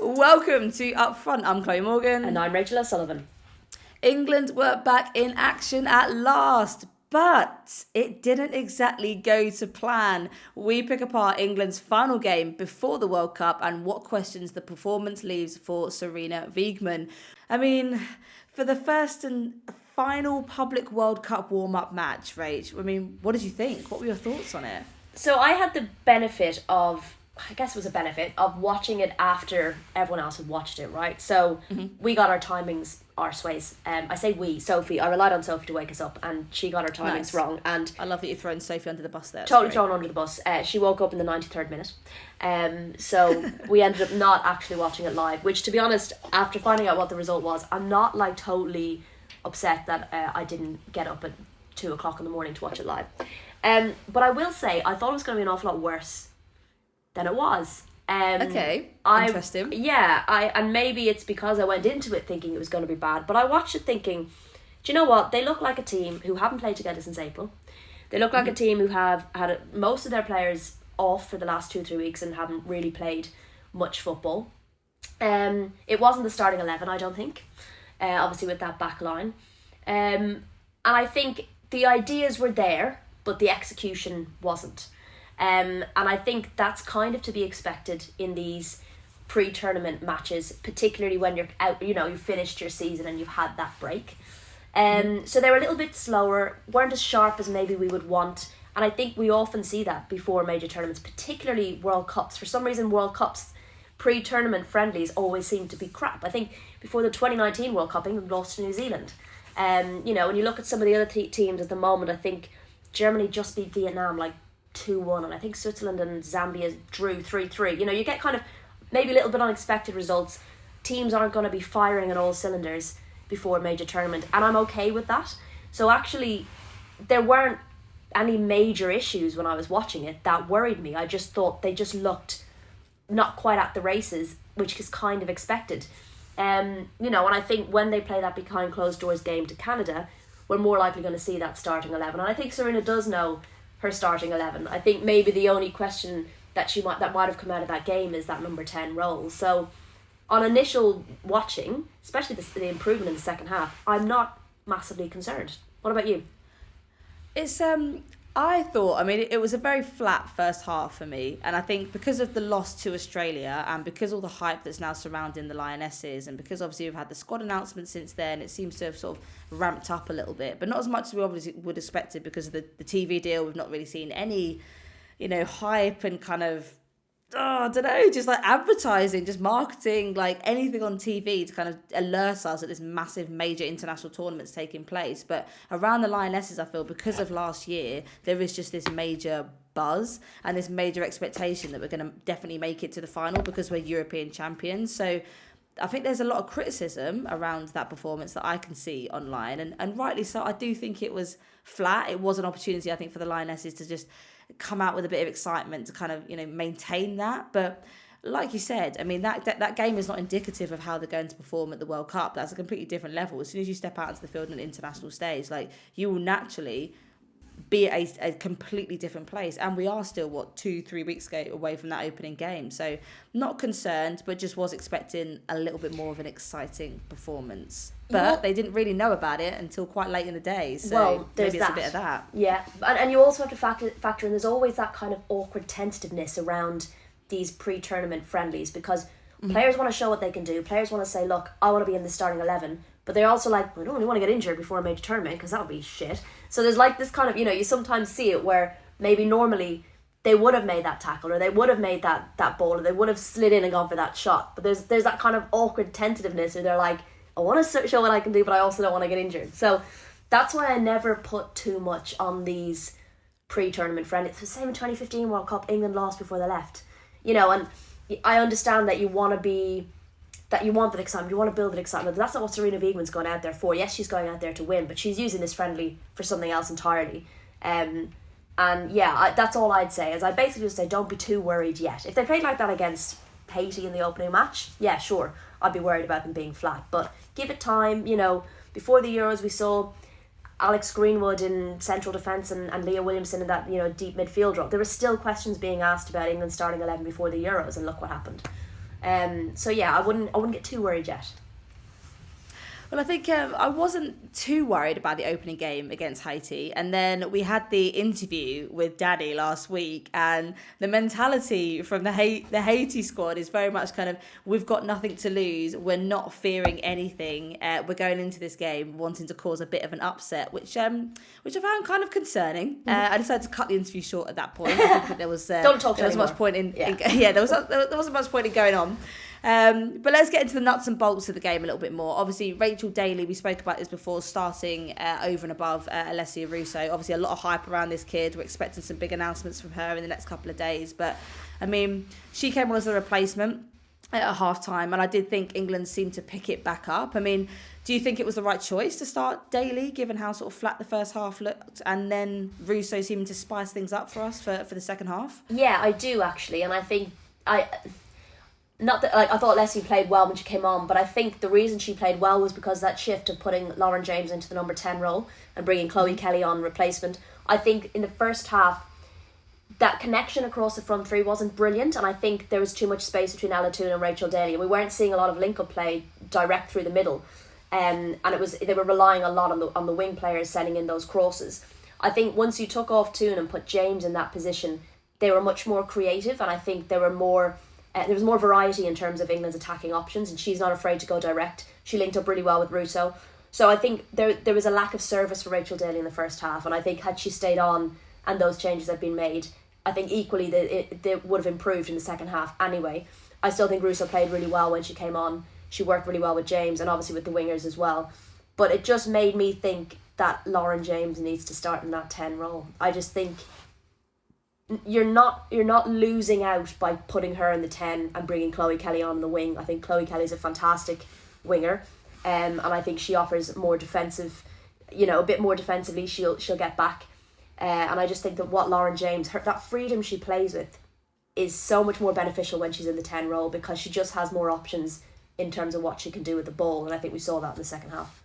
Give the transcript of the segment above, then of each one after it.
Welcome to Upfront. I'm Chloe Morgan. And I'm Rachel O'Sullivan. England were back in action at last, but it didn't exactly go to plan. We pick apart England's final game before the World Cup and what questions the performance leaves for Sarina Wiegman. I mean, for the first and final public World Cup warm-up match, Rach, I mean, what did you think? What were your thoughts on it? So I had the benefit of, I guess it was a benefit, of watching it after everyone else had watched it, right? So we got our timings arseways. I say we, Sophie. I relied on Sophie to wake us up, and she got her timings wrong. And I love that you're throwing Sophie under the bus there. Totally thrown under the bus. She woke up in the 93rd minute. So we ended up not actually watching it live, which, to be honest, after finding out what the result was, I'm not like totally upset that I didn't get up at 2 o'clock in the morning to watch it live. But I will say, I thought it was going to be an awful lot worse than it was. Okay, interesting. And maybe it's because I went into it thinking it was going to be bad, but I watched it thinking, do you know what? They look like a team who haven't played together since April. They look like a team who have had most of their players off for the last 2-3 weeks and haven't really played much football. It wasn't the starting 11, I don't think, obviously with that back line. And I think the ideas were there, but the execution wasn't. And I think that's kind of to be expected in these pre-tournament matches, particularly when you're out, you've finished your season and you've had that break. So they were a little bit slower, weren't as sharp as maybe we would want. And I think we often see that before major tournaments, particularly World Cups. For some reason, World Cups pre-tournament friendlies always seem to be crap. I think before the 2019 World Cup, England lost to New Zealand. When you look at some of the other teams at the moment, I think Germany just beat Vietnam like 2-1, and I think Switzerland and Zambia drew 3-3. You get kind of maybe a little bit unexpected results. Teams aren't going to be firing on all cylinders before a major tournament, and I'm okay with that. So actually, there weren't any major issues when I was watching it that worried me. I just thought they just looked not quite at the races, which is kind of expected. And I think when they play that behind closed doors game to Canada, we're more likely going to see that starting 11. And I think Sarina does know her starting 11. I think maybe the only question that might have come out of that game is that number 10 role. So on initial watching, especially the improvement in the second half, I'm not massively concerned. What about you? It's it was a very flat first half for me, and I think because of the loss to Australia and because all the hype that's now surrounding the Lionesses, and because obviously we've had the squad announcement since then, it seems to have sort of ramped up a little bit, but not as much as we obviously would have expected because of the TV deal. We've not really seen any, hype and kind of, I don't know, just like advertising, just marketing, like anything on TV to kind of alert us that this massive major international tournament's taking place. But around the Lionesses, I feel because of last year, there is just this major buzz and this major expectation that we're going to definitely make it to the final because we're European champions. So I think there's a lot of criticism around that performance that I can see online, and rightly so. I do think it was flat. It was an opportunity, I think, for the Lionesses to just come out with a bit of excitement to kind of maintain that. But like you said, I mean that game is not indicative of how they're going to perform at the World Cup. That's a completely different level. As soon as you step out into the field on an international stage, like, you will naturally be at a completely different place. And we are still 2-3 weeks away from that opening game, so not concerned, but just was expecting a little bit more of an exciting performance. But they didn't really know about it until quite late in the day, so maybe it's a bit of that. Yeah, and you also have to factor in, there's always that kind of awkward tentativeness around these pre-tournament friendlies, because players want to show what they can do. Players want to say, look, I want to be in the starting 11, but they're also like, we don't really want to get injured before a major tournament because that would be shit. So there's like this kind of, you sometimes see it where maybe normally they would have made that tackle, or they would have made that ball, or they would have slid in and gone for that shot. But there's that kind of awkward tentativeness where they're like, I want to show what I can do, but I also don't want to get injured. So that's why I never put too much on these pre-tournament friendlies. It's the same in 2015 World Cup, England lost before they left. And I understand that you want that excitement, you want to build that excitement, but that's not what Sarina Wiegman's going out there for. Yes, she's going out there to win, but she's using this friendly for something else entirely. That's all I'd say, is I basically just say don't be too worried yet. If they played like that against Haiti in the opening match, yeah, sure, I'd be worried about them being flat, but give it time. Before the Euros, we saw Alex Greenwood in central defence and Leah Williamson in that deep midfield role. There were still questions being asked about England starting 11 before the Euros, and look what happened. So yeah, I wouldn't get too worried yet. Well, I think I wasn't too worried about the opening game against Haiti. And then we had the interview with Daddy last week. And the mentality from the Haiti squad is very much kind of, we've got nothing to lose. We're not fearing anything. We're going into this game wanting to cause a bit of an upset, which I found kind of concerning. I decided to cut the interview short at that point. I think that there was Don't talk there was anymore. much point in there wasn't much point in going on. But let's get into the nuts and bolts of the game a little bit more. Obviously, Rachel Daly, we spoke about this before, starting over and above Alessia Russo. Obviously, a lot of hype around this kid. We're expecting some big announcements from her in the next couple of days. But, I mean, she came on as a replacement at half-time, and I did think England seemed to pick it back up. I mean, do you think it was the right choice to start Daly, given how sort of flat the first half looked, and then Russo seeming to spice things up for us for the second half? Yeah, I do, actually, and I think... Not that I thought Leslie played well when she came on, but I think the reason she played well was because that shift of putting Lauren James into the number 10 role and bringing Chloe Kelly on replacement. I think in the first half, that connection across the front three wasn't brilliant, and I think there was too much space between Ella Toone and Rachel Daly. We weren't seeing a lot of link-up play direct through the middle, and they were relying a lot on the wing players sending in those crosses. I think once you took off Toone and put James in that position, they were much more creative, and I think there was more variety in terms of England's attacking options, and she's not afraid to go direct. She linked up really well with Russo. So I think there was a lack of service for Rachel Daly in the first half, and I think had she stayed on and those changes had been made, I think equally they would have improved in the second half anyway. I still think Russo played really well when she came on. She worked really well with James and obviously with the wingers as well. But it just made me think that Lauren James needs to start in that 10 role. I just think you're not losing out by putting her in the 10 and bringing Chloe Kelly on the wing. I think Chloe Kelly's a fantastic winger, and I think she offers more defensive, a bit more defensively. She'll get back, and I just think that what Lauren James, that freedom she plays with, is so much more beneficial when she's in the 10 role, because she just has more options in terms of what she can do with the ball, and I think we saw that in the second half.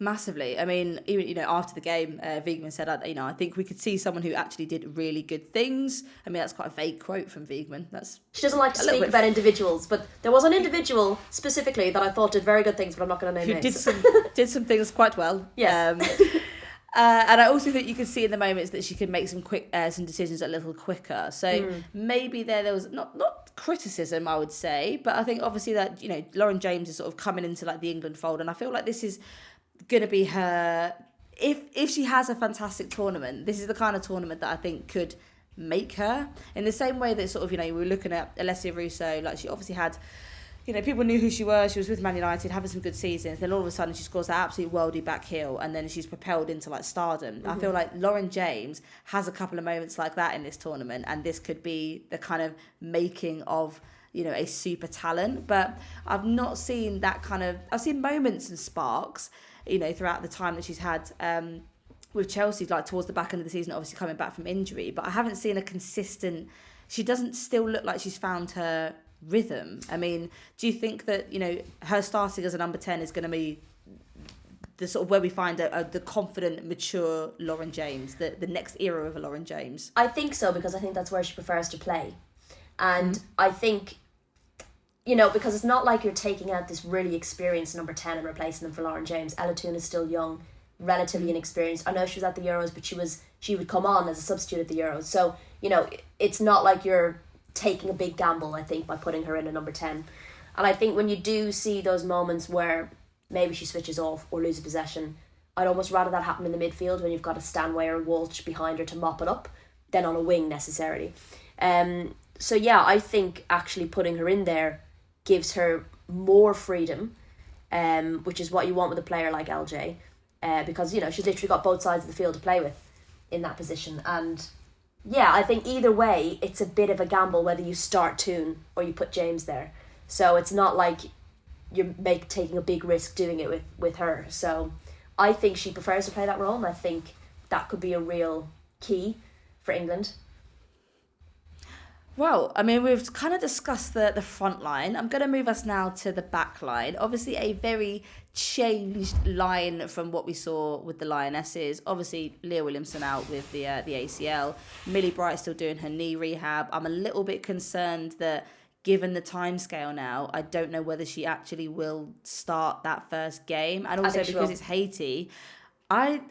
Massively. I mean, even after the game, Wiegman said, I think we could see someone who actually did really good things. I mean, that's quite a vague quote from Wiegman. She doesn't like to speak about individuals, but there was an individual specifically that I thought did very good things, but I'm not going to name names. Did some things quite well. Yes. And I also think you can see in the moments that she can make some decisions a little quicker. So maybe there was not criticism, I would say, but I think obviously that Lauren James is sort of coming into like the England fold, and I feel like this is going to be her, if she has a fantastic tournament, this is the kind of tournament that I think could make her, in the same way that sort of we were looking at Alessia Russo, like she obviously had, people knew who she was with Man United, having some good seasons, then all of a sudden she scores that absolute worldie back heel, and then she's propelled into like stardom. I feel like Lauren James has a couple of moments like that in this tournament, and this could be the kind of making of a super talent. But I've not seen that kind of, I've seen moments and sparks throughout the time that she's had with Chelsea, like towards the back end of the season, obviously coming back from injury, but I haven't seen a consistent, she doesn't still look like she's found her rhythm. I mean, do you think that, her starting as a number 10 is going to be the sort of where we find the confident, mature Lauren James, the next era of a Lauren James? I think so, because I think that's where she prefers to play. And I think, because it's not like you're taking out this really experienced number 10 and replacing them for Lauren James. Ella Toone is still young, relatively inexperienced. I know she was at the Euros, but she would come on as a substitute at the Euros. So, it's not like you're taking a big gamble, I think, by putting her in a number 10. And I think when you do see those moments where maybe she switches off or loses possession, I'd almost rather that happen in the midfield when you've got a Stanway or Walsh behind her to mop it up than on a wing necessarily. So yeah, I think actually putting her in there gives her more freedom, which is what you want with a player like LJ, because she's literally got both sides of the field to play with in that position. And yeah, I think either way it's a bit of a gamble whether you start Toone or you put James there. So it's not like you're taking a big risk doing it with her. So I think she prefers to play that role, and I think that could be a real key for England. Well, I mean, we've kind of discussed the front line. I'm going to move us now to the back line. Obviously, a very changed line from what we saw with the Lionesses. Obviously, Leah Williamson out with the ACL. Millie Bright still doing her knee rehab. I'm a little bit concerned that given the timescale now, I don't know whether she actually will start that first game. And also because it's Haiti, I'm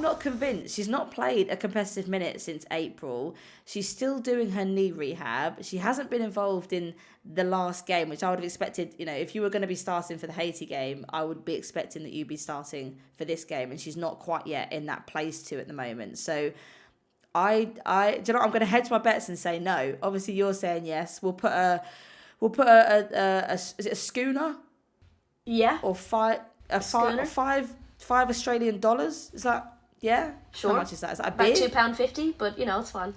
not convinced. She's not played a competitive minute since April. She's still doing her knee rehab. She hasn't been involved in the last game, which I would have expected, if you were going to be starting for the Haiti game, I would be expecting that you'd be starting for this game, and she's not quite yet in that place at the moment. So do you know what? I'm going to hedge my bets and say no. Obviously you're saying yes. We'll put a is it a schooner? Yeah. Or five Australian dollars? Is that, yeah? Sure. How much is that? Is that a beer? About £2.50, but it's fine.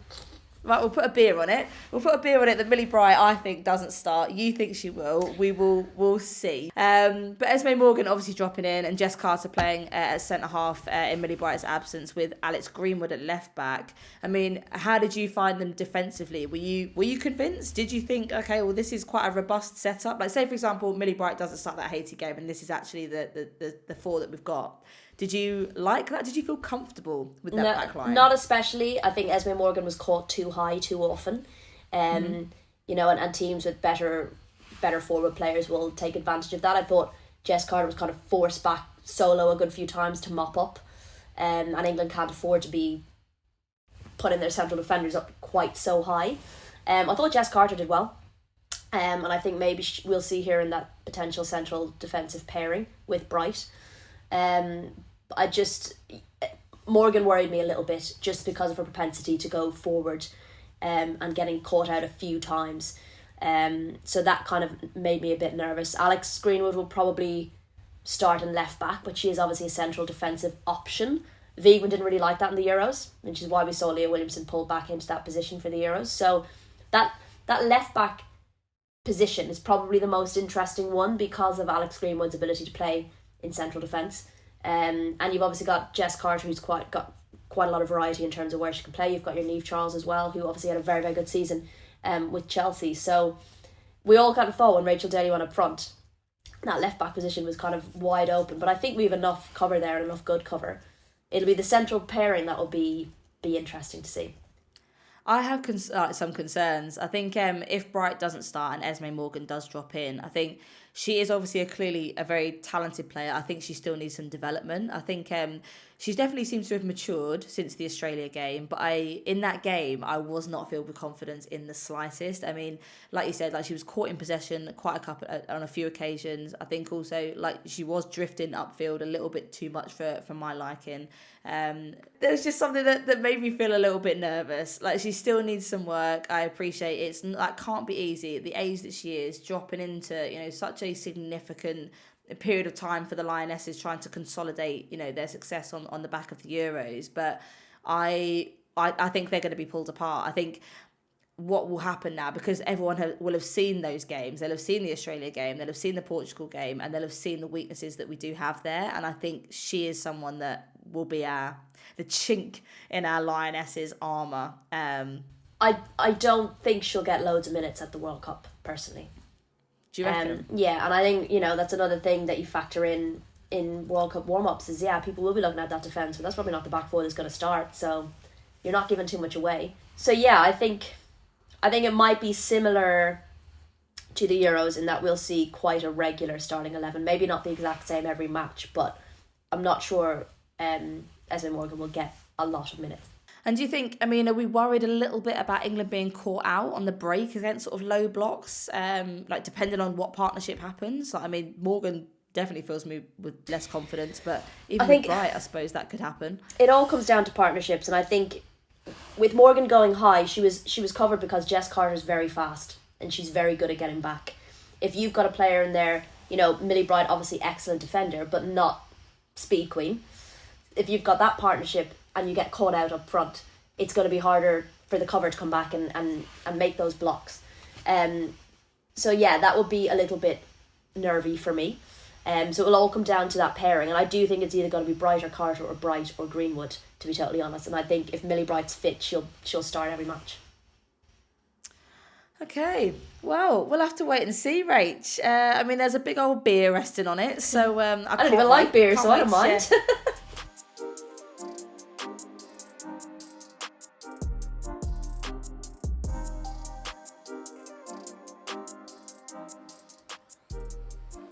Right, we'll put a beer on it. That Millie Bright, I think, doesn't start. You think she will. We'll see. But Esme Morgan obviously dropping in, and Jess Carter playing at centre half in Millie Bright's absence, with Alex Greenwood at left back. I mean, how did you find them defensively? Were you convinced? Did you think, okay, well, this is quite a robust setup? Like, say for example, Millie Bright doesn't start that Haiti game, and this is actually the four that we've got. Did you like that? Did you feel comfortable with that back line? Not especially. I think Esme Morgan was caught too high too often. And teams with better forward players will take advantage of that. I thought Jess Carter was kind of forced back solo a good few times to mop up. And England can't afford to be putting their central defenders up quite so high. I thought Jess Carter did well. And I think maybe we'll see her in that potential central defensive pairing with Bright. Morgan worried me a little bit just because of her propensity to go forward and getting caught out a few times. So that kind of made me a bit nervous. Alex Greenwood will probably start in left back, but she is obviously a central defensive option. Wiegman didn't really like that in the Euros, which is why we saw Leah Williamson pull back into that position for the Euros. So that left back position is probably the most interesting one because of Alex Greenwood's ability to play in central defence. And you've obviously got Jess Carter, who's got quite a lot of variety in terms of where she can play. You've got your Niamh Charles as well, who obviously had a very, very good season with Chelsea. So we all kind of thought when Rachel Daly went up front, that left back position was kind of wide open. But I think we have enough cover there and enough good cover. It'll be the central pairing that will be interesting to see. I have some concerns. I think if Bright doesn't start and Esme Morgan does drop in, I think she is obviously clearly a very talented player. I think she still needs some development. I think she definitely seems to have matured since the Australia game. But in that game, I was not filled with confidence in the slightest. I mean, like you said, she was caught in possession on a few occasions. I think also she was drifting upfield a little bit too much for my liking. There was just something that made me feel a little bit nervous. She still needs some work. I appreciate it. Can't be easy at the age that she is, dropping into such a significant period of time for the Lionesses, trying to consolidate their success on the back of the Euros. But I think they're going to be pulled apart. I think what will happen now, because everyone will have seen those games, they'll have seen the Australia game, they'll have seen the Portugal game, and they'll have seen the weaknesses that we do have there. And I think she is someone that will be the chink in our Lionesses' armour. I don't think she'll get loads of minutes at the World Cup, personally. Do you reckon? Yeah, and I think, that's another thing that you factor in World Cup warm-ups is, people will be looking at that defence, but that's probably not the back four that's going to start, so you're not giving too much away. So yeah, I think it might be similar to the Euros in that we'll see quite a regular starting 11. Maybe not the exact same every match, but I'm not sure Esme Morgan will get a lot of minutes. And do you think, are we worried a little bit about England being caught out on the break against sort of low blocks, depending on what partnership happens? Morgan definitely fills me with less confidence, but even with Bright, I suppose that could happen. It all comes down to partnerships, and I think with Morgan going high, she was covered because Jess Carter is very fast and she's very good at getting back. If you've got a player in there, Millie Bright, obviously excellent defender, but not speed queen. If you've got that partnership and you get caught out up front, it's going to be harder for the cover to come back and make those blocks. So yeah, that would be a little bit nervy for me. So it will all come down to that pairing, and I do think it's either going to be Bright or Carter or Bright or Greenwood, to be totally honest. And I think if Millie Bright's fit, she'll start every match. Okay, well, we'll have to wait and see, Rach. There's a big old beer resting on it, so I don't even like beer, so I don't mind.